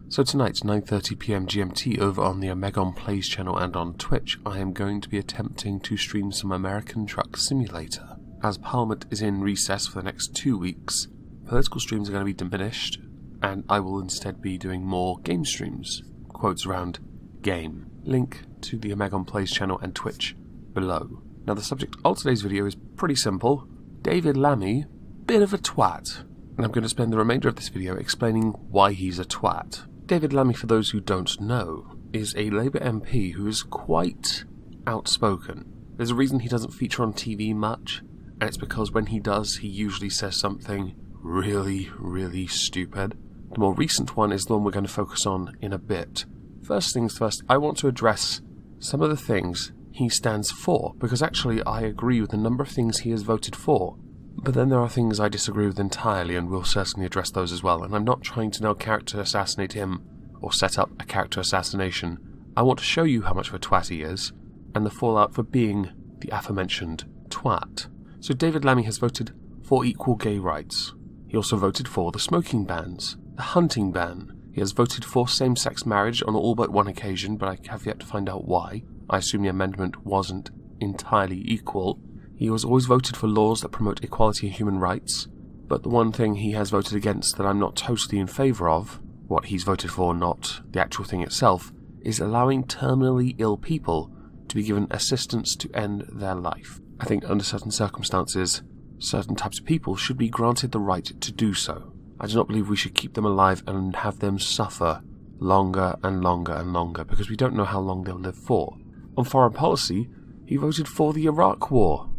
So tonight, 9:30pm GMT over on the Omegon Plays channel and on Twitch, I am going to be attempting to stream some American Truck Simulator. As Parliament is in recess for the next 2 weeks, political streams are going to be diminished, and I will instead be doing more game streams. Quotes around game. Link to the Omegon Plays channel and Twitch below. Now the subject of today's video is pretty simple. David Lammy, bit of a twat. And I'm going to spend the remainder of this video explaining why he's a twat. David Lammy, for those who don't know, is a Labour MP who is quite outspoken. There's a reason he doesn't feature on TV much, and it's because when he does, he usually says something really, really stupid. The more recent one is the one we're going to focus on in a bit. First things first, I want to address some of the things he stands for, because actually I agree with a number of things he has voted for. But then there are things I disagree with entirely, and we'll certainly address those as well. And I'm not trying to now character assassinate him, or set up a character assassination. I want to show you how much of a twat he is, and the fallout for being the aforementioned twat. So David Lammy has voted for equal gay rights. He also voted for the smoking bans, the hunting ban. He has voted for same-sex marriage on all but one occasion, but I have yet to find out why. I assume the amendment wasn't entirely equal. He has always voted for laws that promote equality and human rights, but the one thing he has voted against that I'm not totally in favour of, what he's voted for, not the actual thing itself, is allowing terminally ill people to be given assistance to end their life. I think under certain circumstances, certain types of people should be granted the right to do so. I do not believe we should keep them alive and have them suffer longer and longer and longer, because we don't know how long they'll live for. On foreign policy, he voted for the Iraq War.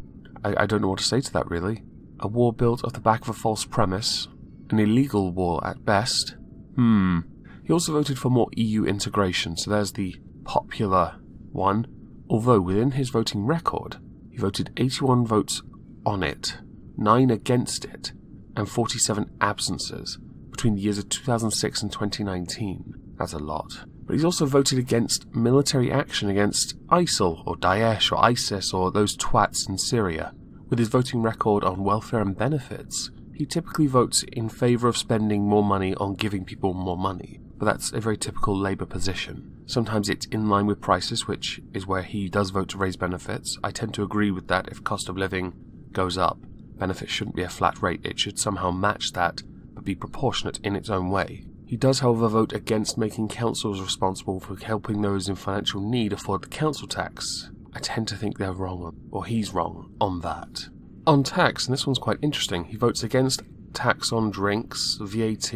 I don't know what to say to that, really. A war built off the back of a false premise. An illegal war at best. He also voted for more EU integration, so there's the popular one. Although within his voting record, he voted 81 votes on it, 9 against it, and 47 absences between the years of 2006 and 2019. That's a lot. But he's also voted against military action against ISIL, or Daesh, or ISIS, or those twats in Syria. With his voting record on welfare and benefits, he typically votes in favour of spending more money on giving people more money. But that's a very typical Labour position. Sometimes it's in line with prices, which is where he does vote to raise benefits. I tend to agree with that. If cost of living goes up, benefits shouldn't be a flat rate. It should somehow match that, but be proportionate in its own way. He does, however, vote against making councils responsible for helping those in financial need afford the council tax. I tend to think they're wrong, or he's wrong, on that. On tax, and this one's quite interesting, he votes against tax on drinks, VAT,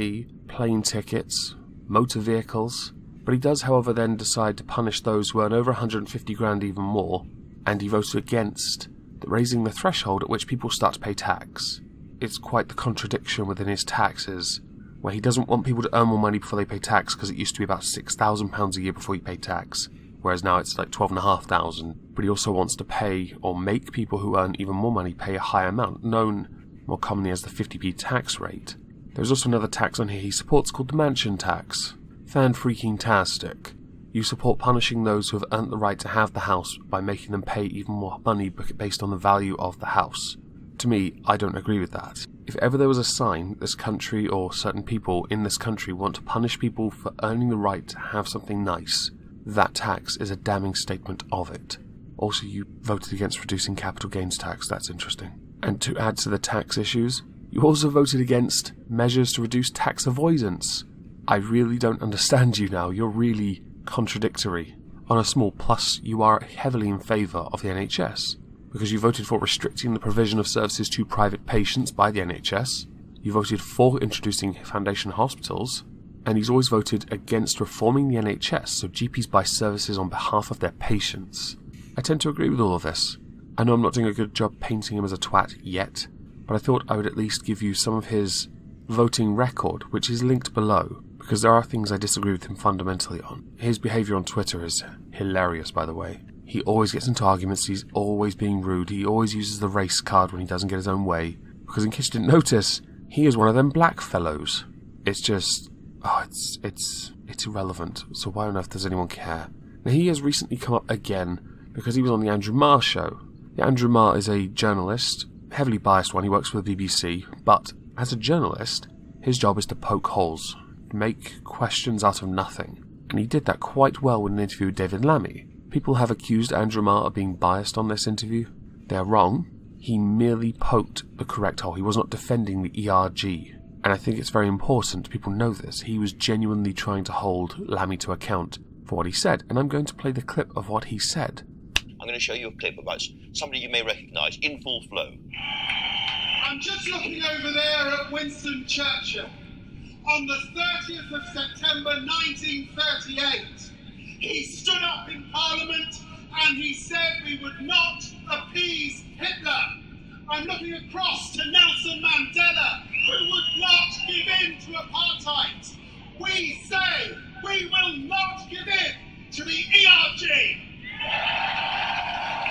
plane tickets, motor vehicles, but he does, however, then decide to punish those who earn over 150 grand even more, and he voted against raising the threshold at which people start to pay tax. It's quite the contradiction within his taxes, where he doesn't want people to earn more money before they pay tax, because it used to be about £6,000 a year before you pay tax, whereas now it's like £12,500. But he also wants to pay, or make people who earn even more money pay a higher amount, known more commonly as the 50p tax rate. There's also another tax on here he supports called the mansion tax. Fan-freaking-tastic. You support punishing those who have earned the right to have the house by making them pay even more money based on the value of the house. To me, I don't agree with that. If ever there was a sign that this country or certain people in this country want to punish people for earning the right to have something nice, that tax is a damning statement of it. Also, you voted against reducing capital gains tax. That's interesting. And to add to the tax issues, you also voted against measures to reduce tax avoidance. I really don't understand you now. You're really contradictory. On a small plus, you are heavily in favour of the NHS, because you voted for restricting the provision of services to private patients by the NHS, you voted for introducing foundation hospitals, and he's always voted against reforming the NHS so GPs buy services on behalf of their patients. I tend to agree with all of this. I know I'm not doing a good job painting him as a twat yet, but I thought I would at least give you some of his voting record, which is linked below, because there are things I disagree with him fundamentally on. His behaviour on Twitter is hilarious, by the way. He always gets into arguments, he's always being rude, he always uses the race card when he doesn't get his own way, because in case you didn't notice, he is one of them black fellows. It's just, it's irrelevant, so why on earth does anyone care? Now he has recently come up again, because he was on the Andrew Marr show. The Andrew Marr is a journalist, heavily biased one, he works for the BBC, but as a journalist, his job is to poke holes would make questions out of nothing, and he did that quite well in an interview with David Lammy. People have accused Andrew Marr of being biased on this interview. They're wrong. He merely poked the correct hole. He was not defending the ERG. And I think it's very important people know this. He was genuinely trying to hold Lammy to account for what he said. And I'm going to play the clip of what he said. I'm going to show you a clip about somebody you may recognise in full flow. I'm just looking over there at Winston Churchill. On the 30th of September 1938, he stood up in Parliament and he said we would not appease Hitler. I'm looking across to Nelson Mandela, who would not give in to apartheid. We say we will not give in to the ERG.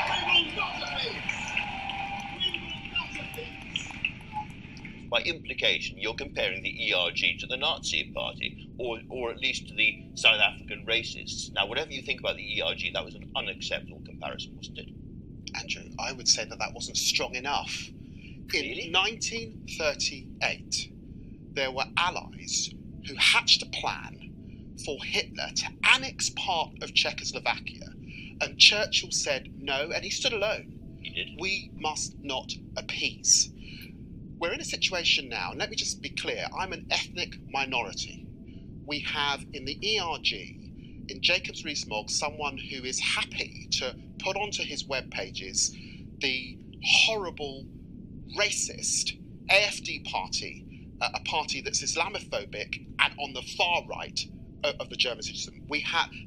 We will not appease. We will not appease. By implication, you're comparing the ERG to the Nazi party, or at least to the South African racists. Now, whatever you think about the ERG, that was an unacceptable comparison, wasn't it? Andrew, I would say that wasn't strong enough. Really? In 1938, there were allies who hatched a plan for Hitler to annex part of Czechoslovakia, and Churchill said no, and he stood alone. He did. We must not appease. We're in a situation now, and let me just be clear, I'm an ethnic minority. We have in the ERG, in Jacobs Rees-Mogg, someone who is happy to put onto his web pages the horrible, racist AFD party, a party that's Islamophobic and on the far right of the German system.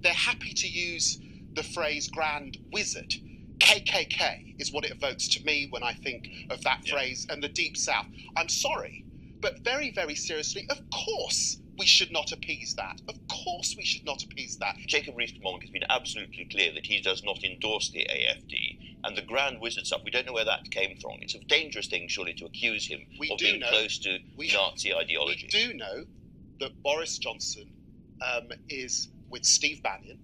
They're happy to use the phrase Grand Wizard. KKK is what it evokes to me when I think of that phrase, and the Deep South. I'm sorry, but very, very seriously, of course we should not appease that. Of course we should not appease that. Jacob Rees-Mogg has been absolutely clear that he does not endorse the AFD, and the Grand Wizard stuff, we don't know where that came from. It's a dangerous thing, surely, to accuse him of being close to Nazi ideology. We do know that Boris Johnson is with Steve Bannon,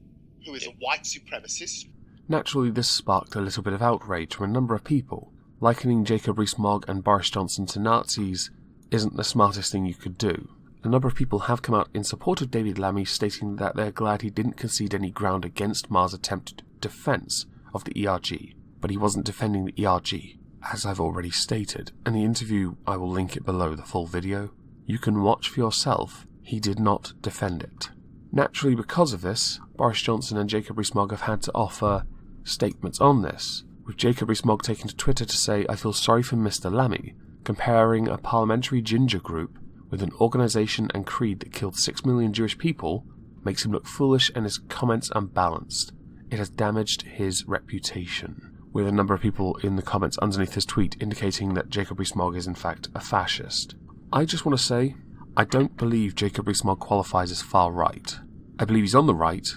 who is a white supremacist. Naturally, this sparked a little bit of outrage from a number of people. Likening Jacob Rees-Mogg and Boris Johnson to Nazis isn't the smartest thing you could do. A number of people have come out in support of David Lammy, stating that they're glad he didn't concede any ground against Marr's attempted defence of the ERG, but he wasn't defending the ERG, as I've already stated. In the interview, I will link it below, the full video. You can watch for yourself. He did not defend it. Naturally, because of this, Boris Johnson and Jacob Rees-Mogg have had to offer statements on this, with Jacob Rees-Mogg taking to Twitter to say, "I feel sorry for Mr. Lammy," comparing a parliamentary ginger group with an organisation and creed that killed 6 million Jewish people makes him look foolish and his comments unbalanced. It has damaged his reputation. With a number of people in the comments underneath his tweet indicating that Jacob Rees-Mogg is in fact a fascist. I just want to say, I don't believe Jacob Rees-Mogg qualifies as far right. I believe he's on the right,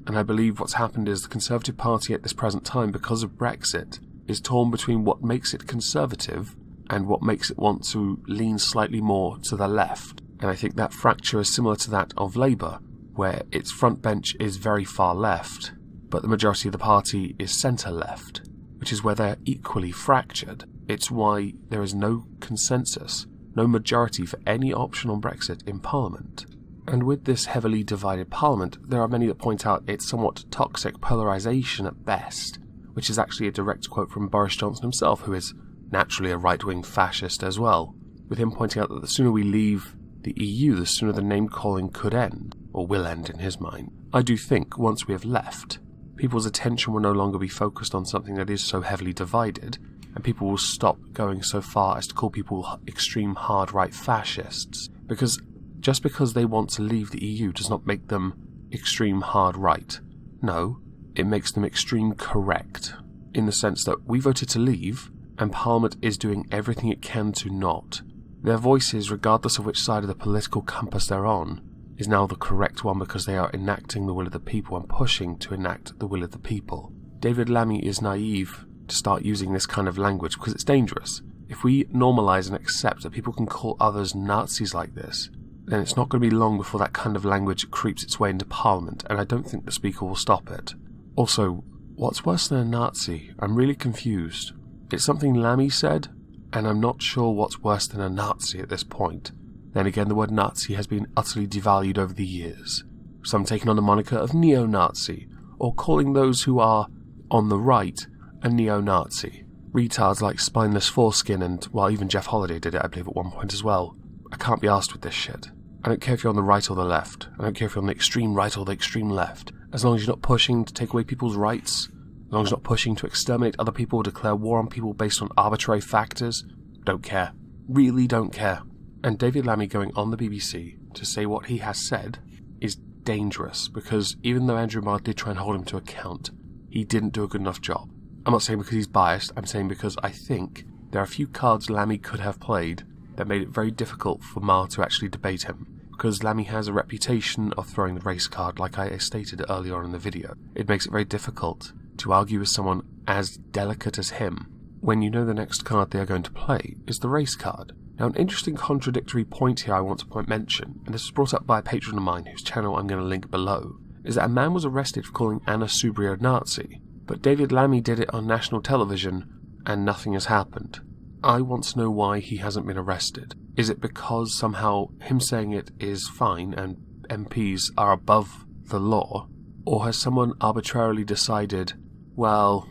and I believe what's happened is the Conservative Party at this present time, because of Brexit, is torn between what makes it conservative and what makes it want to lean slightly more to the left. And I think that fracture is similar to that of Labour, where its front bench is very far left, but the majority of the party is centre-left, which is where they're equally fractured. It's why there is no consensus, no majority for any option on Brexit in Parliament. And with this heavily divided Parliament, there are many that point out its somewhat toxic polarisation at best, which is actually a direct quote from Boris Johnson himself, who is naturally a right-wing fascist as well, with him pointing out that the sooner we leave the EU, the sooner the name-calling could end, or will end in his mind. I do think, once we have left, people's attention will no longer be focused on something that is so heavily divided, and people will stop going so far as to call people extreme hard-right fascists, because just because they want to leave the EU does not make them extreme hard-right. No, it makes them extreme correct, in the sense that we voted to leave, and Parliament is doing everything it can to not. Their voices, regardless of which side of the political compass they're on, is now the correct one because they are enacting the will of the people and pushing to enact the will of the people. David Lammy is naive to start using this kind of language because it's dangerous. If we normalise and accept that people can call others Nazis like this, then it's not going to be long before that kind of language creeps its way into Parliament, and I don't think the Speaker will stop it. Also, what's worse than a Nazi? I'm really confused. It's something Lammy said, and I'm not sure what's worse than a Nazi at this point. Then again, the word Nazi has been utterly devalued over the years. Some taking on the moniker of neo-Nazi, or calling those who are on the right a neo-Nazi. Retards like Spineless Foreskin and, well, even Jeff Holiday did it, I believe, at one point as well. I can't be arsed with this shit. I don't care if you're on the right or the left. I don't care if you're on the extreme right or the extreme left. As long as you're not pushing to take away people's rights, as long as you're not pushing to exterminate other people or declare war on people based on arbitrary factors, don't care. Really don't care. And David Lammy going on the BBC to say what he has said is dangerous, because even though Andrew Marr did try and hold him to account, he didn't do a good enough job. I'm not saying because he's biased, I'm saying because I think there are a few cards Lammy could have played that made it very difficult for Marr to actually debate him. Because Lammy has a reputation of throwing the race card, like I stated earlier on in the video. It makes it very difficult to argue with someone as delicate as him when you know the next card they are going to play is the race card. Now, an interesting contradictory point here I want to mention, and this was brought up by a patron of mine whose channel I'm going to link below, is that a man was arrested for calling Anna Subria a Nazi, but David Lammy did it on national television and nothing has happened. I want to know why he hasn't been arrested. Is it because somehow him saying it is fine and MPs are above the law? Or has someone arbitrarily decided, well,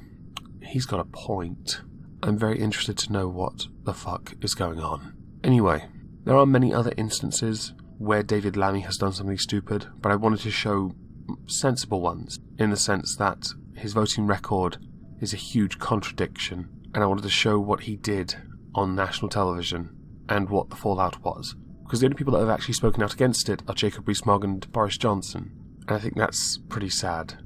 he's got a point? I'm very interested to know what the fuck is going on. Anyway, there are many other instances where David Lammy has done something stupid, but I wanted to show sensible ones, in the sense that his voting record is a huge contradiction, and I wanted to show what he did on national television and what the fallout was. Because the only people that have actually spoken out against it are Jacob Rees-Mogg and Boris Johnson, and I think that's pretty sad.